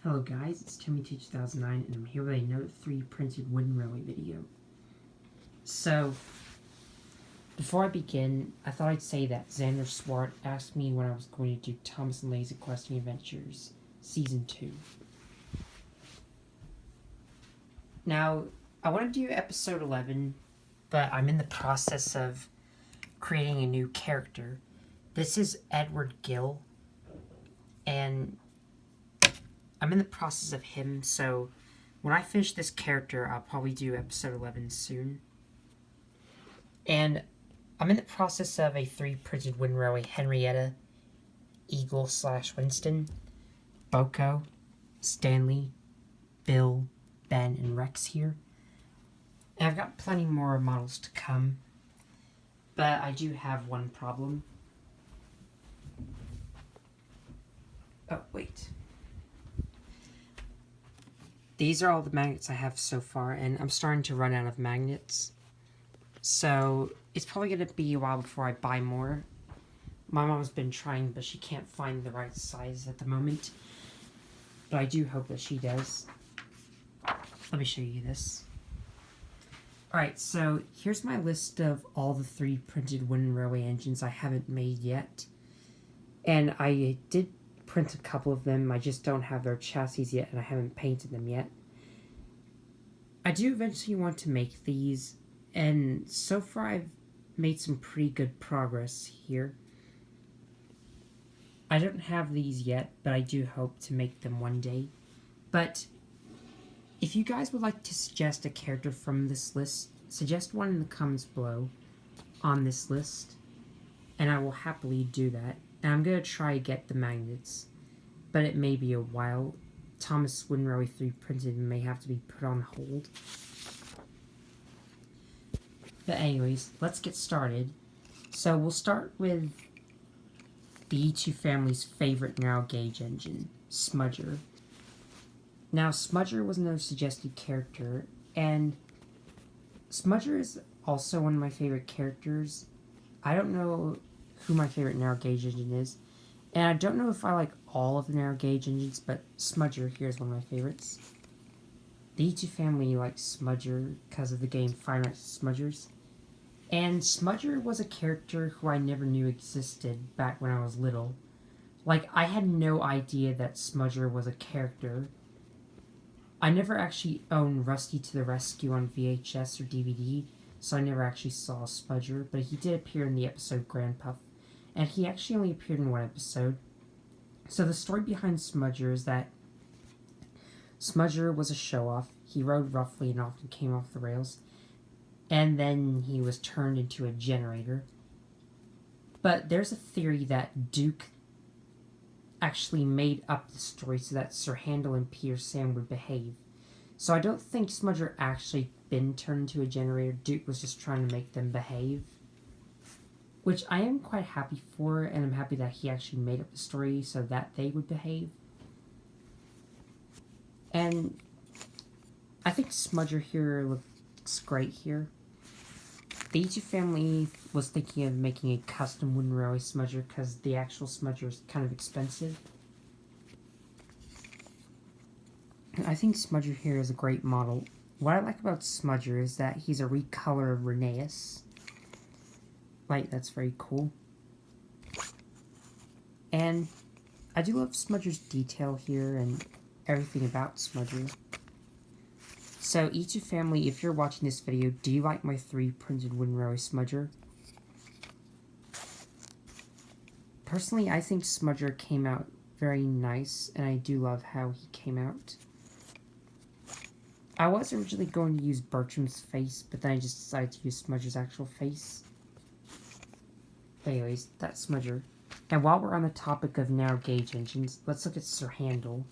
Hello guys, it's Timmy2009 and I'm here with a Note 3 printed wooden railway video. So, before I begin, I thought I'd say that Xander Swart asked me when I was going to do Thomas and Lay's Equestrian Adventures Season 2. Now, I want to do episode 11, but I'm in the process of creating a new character. This is Edward Gill, and I'm in the process of him, so when I finish this character, I'll probably do episode 11 soon. And I'm in the process of a 3 printed wooden railway: Henrietta, Eagle / Winston, Boko, Stanley, Bill, Ben, and Rex here. And I've got plenty more models to come, but I do have one problem. Oh, wait. These are all the magnets I have so far, and I'm starting to run out of magnets. So, it's probably going to be a while before I buy more. My mom's been trying, but she can't find the right size at the moment. But I do hope that she does. Let me show you this. Alright, so here's my list of all the 3 printed wooden railway engines I haven't made yet. And I did print a couple of them, I just don't have their chassis yet and I haven't painted them yet. I do eventually want to make these, and so far I've made some pretty good progress here. I don't have these yet, but I do hope to make them one day. But if you guys would like to suggest a character from this list, suggest one in the comments below on this list, and I will happily do that. And I'm going to try to get the magnets, but it may be a while. Thomas Wooden Railway 3 printed may have to be put on hold. But anyways, let's get started. So we'll start with the E2 family's favorite narrow gauge engine, Smudger. Now, Smudger was another suggested character, and Smudger is also one of my favorite characters. I don't know who my favorite narrow gauge engine is, and I don't know if I like all of the narrow gauge engines, but Smudger here is one of my favorites. The E2 family likes Smudger because of the game Five Nights at Smudgers, and Smudger was a character who I never knew existed back when I was little. Like, I had no idea that Smudger was a character. I never actually owned Rusty to the Rescue on VHS or DVD, so I never actually saw Smudger, but he did appear in the episode Grandpuff, and he actually only appeared in one episode. So the story behind Smudger is that Smudger was a show-off. He rode roughly and often came off the rails, and then he was turned into a generator. But there's a theory that Duke actually made up the story so that Sir Handel and Peter Sam would behave. So I don't think Smudger actually been turned into a generator. Duke was just trying to make them behave, which I am quite happy for, and I'm happy that he actually made up the story so that they would behave. And I think Smudger here looks great here. The E2 family was thinking of making a custom wooden railway Smudger because the actual Smudger is kind of expensive. I think Smudger here is a great model. What I like about Smudger is that he's a recolor of Rheneas. Like, that's very cool. And I do love Smudger's detail here and everything about Smudger. So, E2 family, if you're watching this video, do you like my 3 printed wooden railway Smudger? Personally, I think Smudger came out very nice, and I do love how he came out. I was originally going to use Bertram's face, but then I just decided to use Smudger's actual face. Anyways, that's Smudger. And while we're on the topic of narrow gauge engines, let's look at Sir Handel.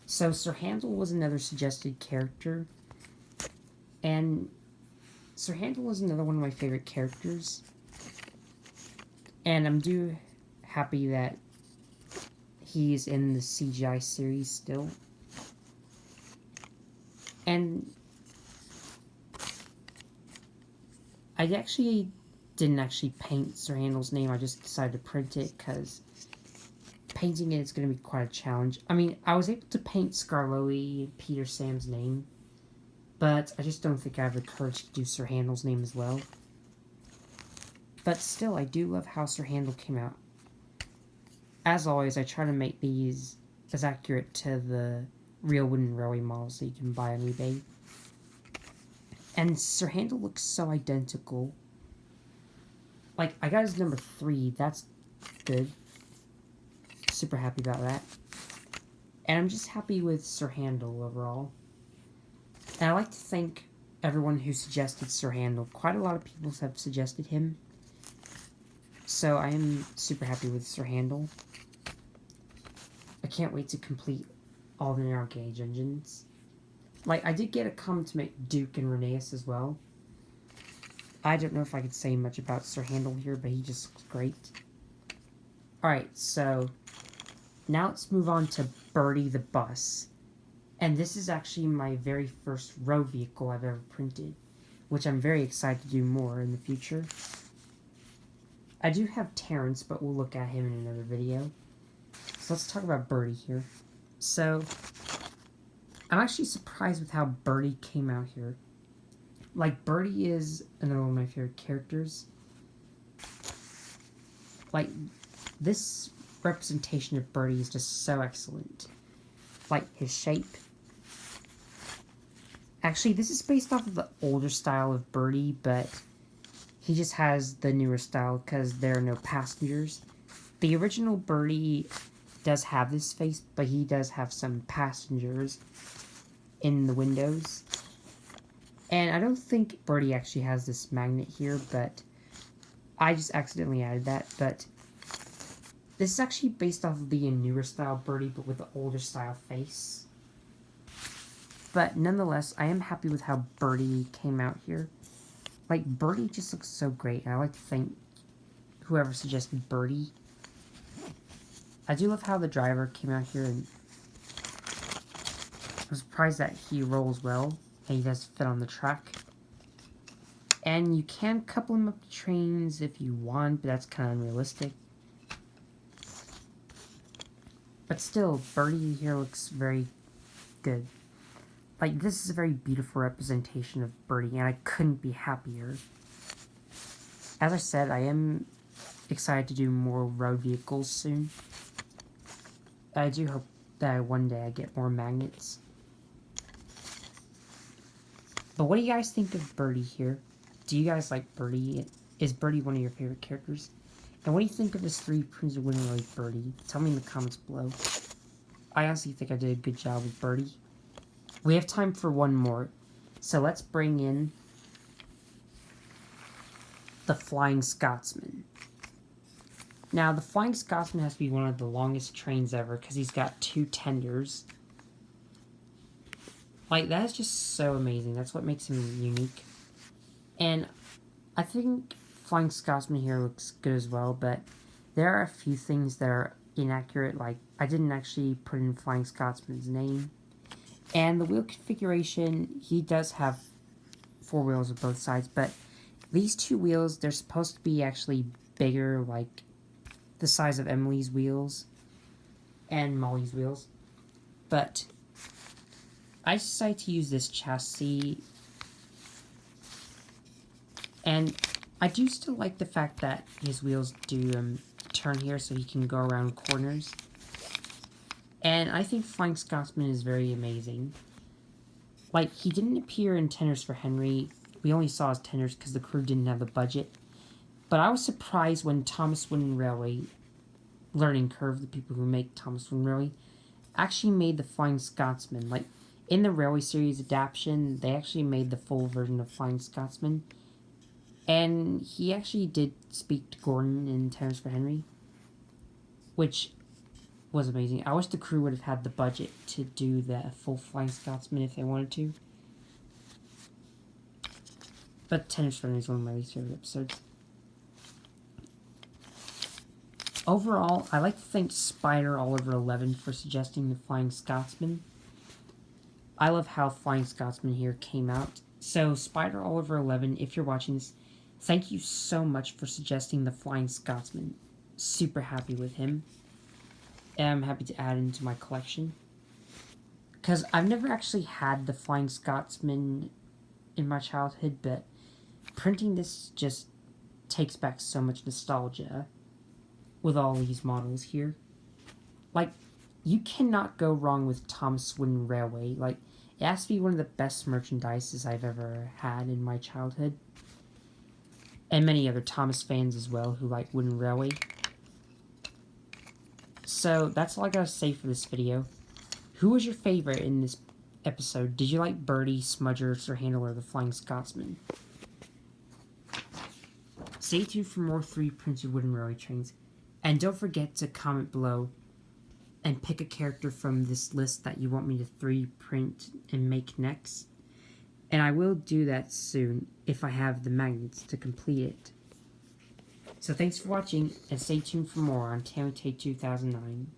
So Sir Handel was another suggested character, and Sir Handel was another one of my favorite characters. And I'm happy that he's in the CGI series still. And I didn't actually paint Sir Handel's name, I just decided to print it because painting it is going to be quite a challenge. I mean, I was able to paint Scarloey and Peter Sam's name, but I just don't think I have the courage to do Sir Handel's name as well. But still, I do love how Sir Handel came out. As always, I try to make these as accurate to the real wooden railway models that you can buy on eBay. And Sir Handel looks so identical. Like, I got his number 3. That's good. Super happy about that. And I'm just happy with Sir Handel overall. And I'd like to thank everyone who suggested Sir Handel. Quite a lot of people have suggested him. So I am super happy with Sir Handel. I can't wait to complete all the narrow gauge engines. Like, I did get a comment to make Duke and Rheneas as well. I don't know if I could say much about Sir Handel here, but he just looks great. Alright, so now let's move on to Bertie the bus. And this is actually my very first road vehicle I've ever printed, which I'm very excited to do more in the future. I do have Terrence, but we'll look at him in another video. So let's talk about Bertie here. So, I'm actually surprised with how Bertie came out here. Like, Bertie is another one of my favorite characters. Like, this representation of Bertie is just so excellent. Like, his shape. Actually, this is based off of the older style of Bertie, but he just has the newer style because there are no passengers. The original Bertie does have this face, but he does have some passengers in the windows. And I don't think Bertie actually has this magnet here, but I just accidentally added that. But this is actually based off of the newer style Bertie, but with the older style face. But nonetheless, I am happy with how Bertie came out here. Like, Bertie just looks so great, and I like to thank whoever suggested Bertie. I do love how the driver came out here, and I'm surprised that he rolls well, and he does fit on the track. And you can couple him up to trains if you want, but that's kind of unrealistic. But still, Bertie here looks very good. Like, this is a very beautiful representation of Bertie, and I couldn't be happier. As I said, I am excited to do more road vehicles soon. I do hope that one day I get more magnets. But what do you guys think of Bertie here? Do you guys like Bertie? Is Bertie one of your favorite characters? And what do you think of this 3 Prince of Winterly Bertie? Tell me in the comments below. I honestly think I did a good job with Bertie. We have time for one more. So let's bring in the Flying Scotsman. Now, the Flying Scotsman has to be one of the longest trains ever because he's got 2 tenders. Like, that is just so amazing. That's what makes him unique. And I think Flying Scotsman here looks good as well, but there are a few things that are inaccurate. Like, I didn't actually put in Flying Scotsman's name. And the wheel configuration, he does have 4 wheels on both sides, but these 2 wheels, they're supposed to be actually bigger, like the size of Emily's wheels and Molly's wheels. But I decided to use this chassis, and I do still like the fact that his wheels do turn here so he can go around corners. And I think Flying Scotsman is very amazing. Like, he didn't appear in Tenders for Henry. We only saw his tenders because the crew didn't have the budget. But I was surprised when Thomas Wooden Railway, Learning Curve, the people who make Thomas Wooden Railway, actually made the Flying Scotsman. Like, in the Railway series adaptation, they actually made the full version of Flying Scotsman. And he actually did speak to Gordon in Tenders for Henry, which was amazing. I wish the crew would have had the budget to do the full Flying Scotsman if they wanted to. But Tenders for Henry is one of my least favorite episodes. Overall, I like to thank Spider Oliver 11 for suggesting the Flying Scotsman. I love how Flying Scotsman here came out. So, Spider Oliver 11, if you're watching this, thank you so much for suggesting the Flying Scotsman. Super happy with him. am happy to add into my collection. Because I've never actually had the Flying Scotsman in my childhood, but printing this just takes back so much nostalgia with all these models here. Like, you cannot go wrong with Thomas Wooden Railway. Like, it has to be one of the best merchandises I've ever had in my childhood. And many other Thomas fans as well who like Wooden Railway. So, that's all I gotta say for this video. Who was your favorite in this episode? Did you like Bertie, Smudgers, or Handel, or the Flying Scotsman? Stay tuned for more 3D-printed Wooden Railway trains. And don't forget to comment below and pick a character from this list that you want me to 3D print and make next. And I will do that soon if I have the magnets to complete it. So thanks for watching, and stay tuned for more on Tammy Tay 2009.